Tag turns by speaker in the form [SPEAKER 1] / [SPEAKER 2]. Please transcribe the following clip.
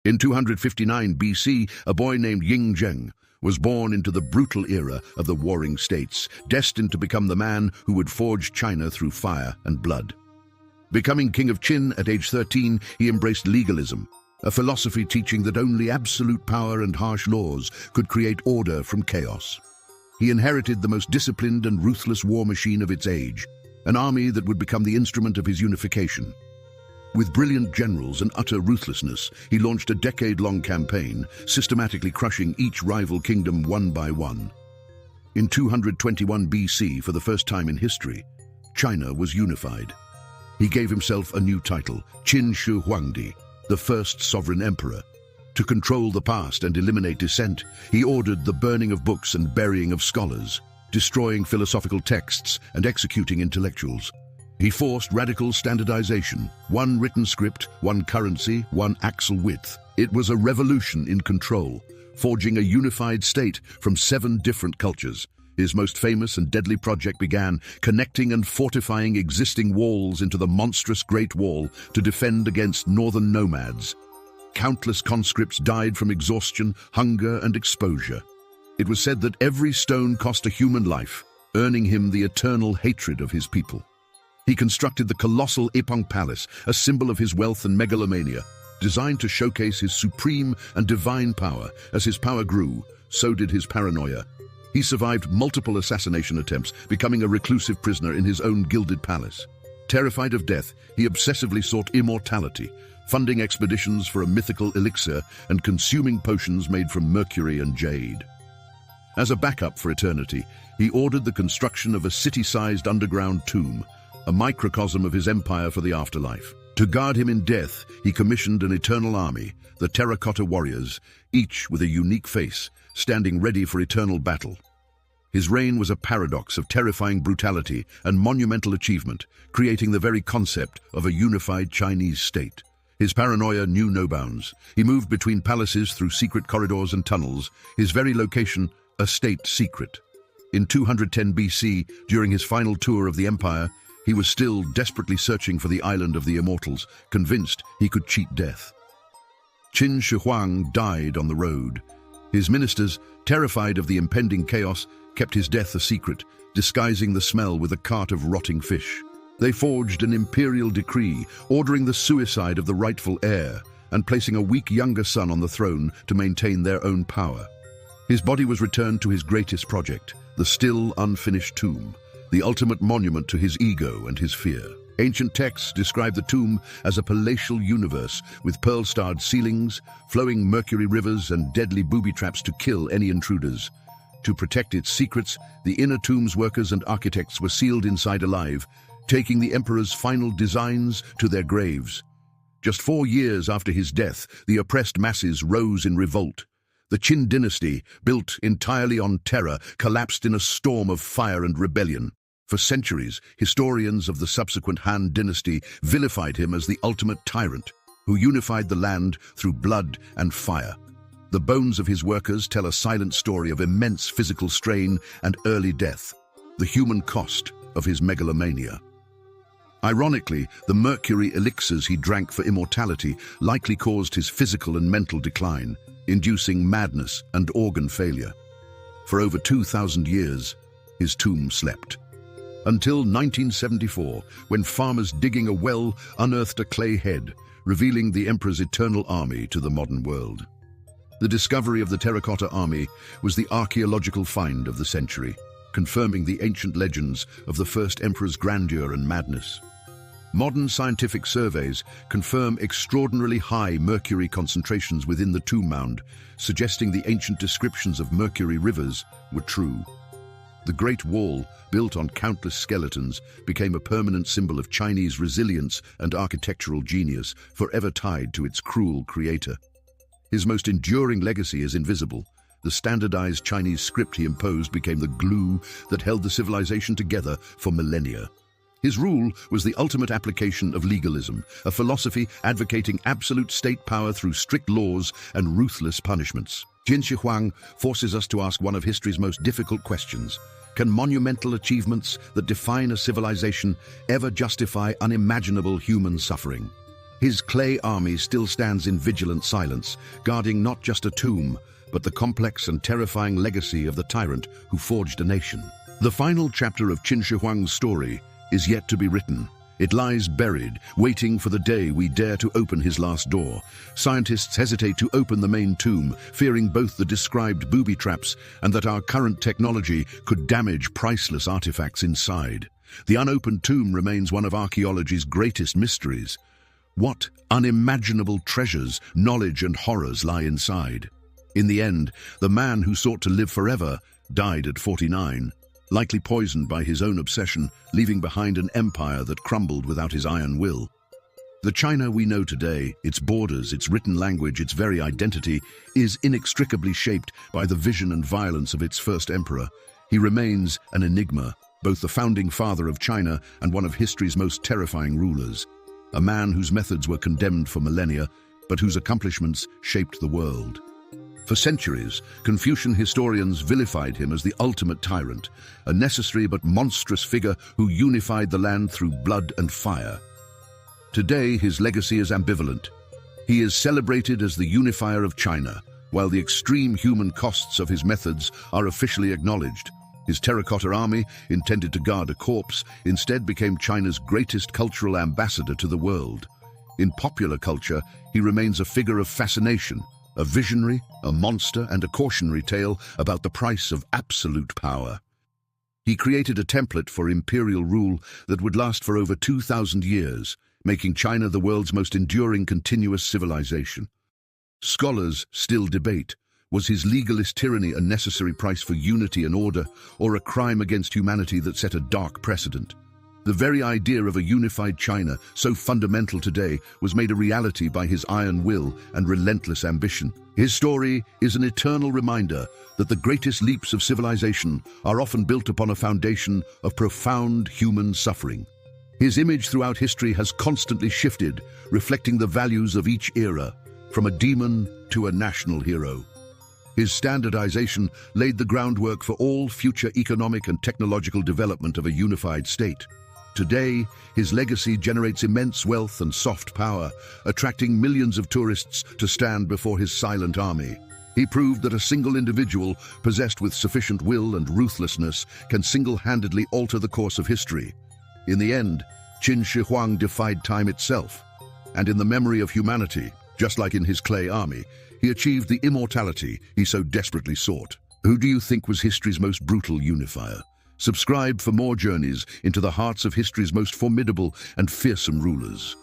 [SPEAKER 1] In 259 BC, a boy named Ying Zheng was born into the brutal era of the warring states, destined to become the man who would forge China through fire and blood. Becoming king of Qin at age 13, he embraced legalism, a philosophy teaching that only absolute power and harsh laws could create order from chaos. He inherited the most disciplined and ruthless war machine of its age, an army that would become the instrument of his unification. With brilliant generals and utter ruthlessness, he launched a decade-long campaign, systematically crushing each rival kingdom one by one. In 221 BC, for the first time in history, China was unified. He gave himself a new title, Qin Shi Huang, the first sovereign emperor. To control the past and eliminate dissent, he ordered the burning of books and burying of scholars, destroying philosophical texts and executing intellectuals. He forced radical standardization, one written script, one currency, one axle width. It was a revolution in control, forging a unified state from 7 different cultures. His most famous and deadly project began connecting and fortifying existing walls into the monstrous Great Wall to defend against northern nomads. Countless conscripts died from exhaustion, hunger, and exposure. It was said that every stone cost a human life, earning him the eternal hatred of his people. He constructed the colossal Ipang Palace, a symbol of his wealth and megalomania, designed to showcase his supreme and divine power. As his power grew, so did his paranoia. He survived multiple assassination attempts, becoming a reclusive prisoner in his own gilded palace. Terrified of death, he obsessively sought immortality, funding expeditions for a mythical elixir and consuming potions made from mercury and jade. As a backup for eternity, he ordered the construction of a city-sized underground tomb, a microcosm of his empire for the afterlife. To guard him in death, he commissioned an eternal army, the Terracotta warriors, each with a unique face, standing ready for eternal battle. His reign was a paradox of terrifying brutality and monumental achievement, creating the very concept of a unified Chinese state. His paranoia knew no bounds. He moved between palaces through secret corridors and tunnels, his very location a state secret. In 210 BC, during his final tour of the empire, he was still desperately searching for the island of the immortals, convinced he could cheat death. Qin Shi Huang died on the road. His ministers, terrified of the impending chaos, kept his death a secret, disguising the smell with a cart of rotting fish. They forged an imperial decree, ordering the suicide of the rightful heir and placing a weak younger son on the throne to maintain their own power. His body was returned to his greatest project, the still unfinished tomb, the ultimate monument to his ego and his fear. Ancient texts describe the tomb as a palatial universe with pearl-starred ceilings, flowing mercury rivers, and deadly booby traps to kill any intruders. To protect its secrets, the inner tomb's workers and architects were sealed inside alive, taking the emperor's final designs to their graves. Just 4 years after his death, the oppressed masses rose in revolt. The Qin dynasty, built entirely on terror, collapsed in a storm of fire and rebellion. For centuries, historians of the subsequent Han dynasty vilified him as the ultimate tyrant, who unified the land through blood and fire. The bones of his workers tell a silent story of immense physical strain and early death, the human cost of his megalomania. Ironically, the mercury elixirs he drank for immortality likely caused his physical and mental decline, inducing madness and organ failure. For over 2,000 years, his tomb slept. Until 1974, when farmers digging a well unearthed a clay head, revealing the emperor's eternal army to the modern world. The discovery of the Terracotta Army was the archaeological find of the century, confirming the ancient legends of the first emperor's grandeur and madness. Modern scientific surveys confirm extraordinarily high mercury concentrations within the tomb mound, suggesting the ancient descriptions of mercury rivers were true. The Great Wall, built on countless skeletons, became a permanent symbol of Chinese resilience and architectural genius, forever tied to its cruel creator. His most enduring legacy is invisible. The standardized Chinese script he imposed became the glue that held the civilization together for millennia. His rule was the ultimate application of legalism, a philosophy advocating absolute state power through strict laws and ruthless punishments. Qin Shi Huang forces us to ask one of history's most difficult questions. Can monumental achievements that define a civilization ever justify unimaginable human suffering? His clay army still stands in vigilant silence, guarding not just a tomb, but the complex and terrifying legacy of the tyrant who forged a nation. The final chapter of Qin Shi Huang's story is yet to be written. It lies buried, waiting for the day we dare to open his last door. Scientists hesitate to open the main tomb, fearing both the described booby traps and that our current technology could damage priceless artifacts inside. The unopened tomb remains one of archaeology's greatest mysteries. What unimaginable treasures, knowledge and horrors lie inside? In the end, the man who sought to live forever died at 49, likely poisoned by his own obsession, leaving behind an empire that crumbled without his iron will. The China we know today, its borders, its written language, its very identity, is inextricably shaped by the vision and violence of its first emperor. He remains an enigma, both the founding father of China and one of history's most terrifying rulers. A man whose methods were condemned for millennia, but whose accomplishments shaped the world. For centuries, Confucian historians vilified him as the ultimate tyrant, a necessary but monstrous figure who unified the land through blood and fire. Today, his legacy is ambivalent. He is celebrated as the unifier of China, while the extreme human costs of his methods are officially acknowledged. His Terracotta Army, intended to guard a corpse, instead became China's greatest cultural ambassador to the world. In popular culture, he remains a figure of fascination, a visionary, a monster, and a cautionary tale about the price of absolute power. He created a template for imperial rule that would last for over 2,000 years, making China the world's most enduring continuous civilization. Scholars still debate, was his legalist tyranny a necessary price for unity and order, or a crime against humanity that set a dark precedent? The very idea of a unified China, so fundamental today, was made a reality by his iron will and relentless ambition. His story is an eternal reminder that the greatest leaps of civilization are often built upon a foundation of profound human suffering. His image throughout history has constantly shifted, reflecting the values of each era, from a demon to a national hero. His standardization laid the groundwork for all future economic and technological development of a unified state. Today, his legacy generates immense wealth and soft power, attracting millions of tourists to stand before his silent army. He proved that a single individual, possessed with sufficient will and ruthlessness, can single-handedly alter the course of history. In the end, Qin Shi Huang defied time itself, and in the memory of humanity, just like in his clay army, he achieved the immortality he so desperately sought. Who do you think was history's most brutal unifier? Subscribe for more journeys into the hearts of history's most formidable and fearsome rulers.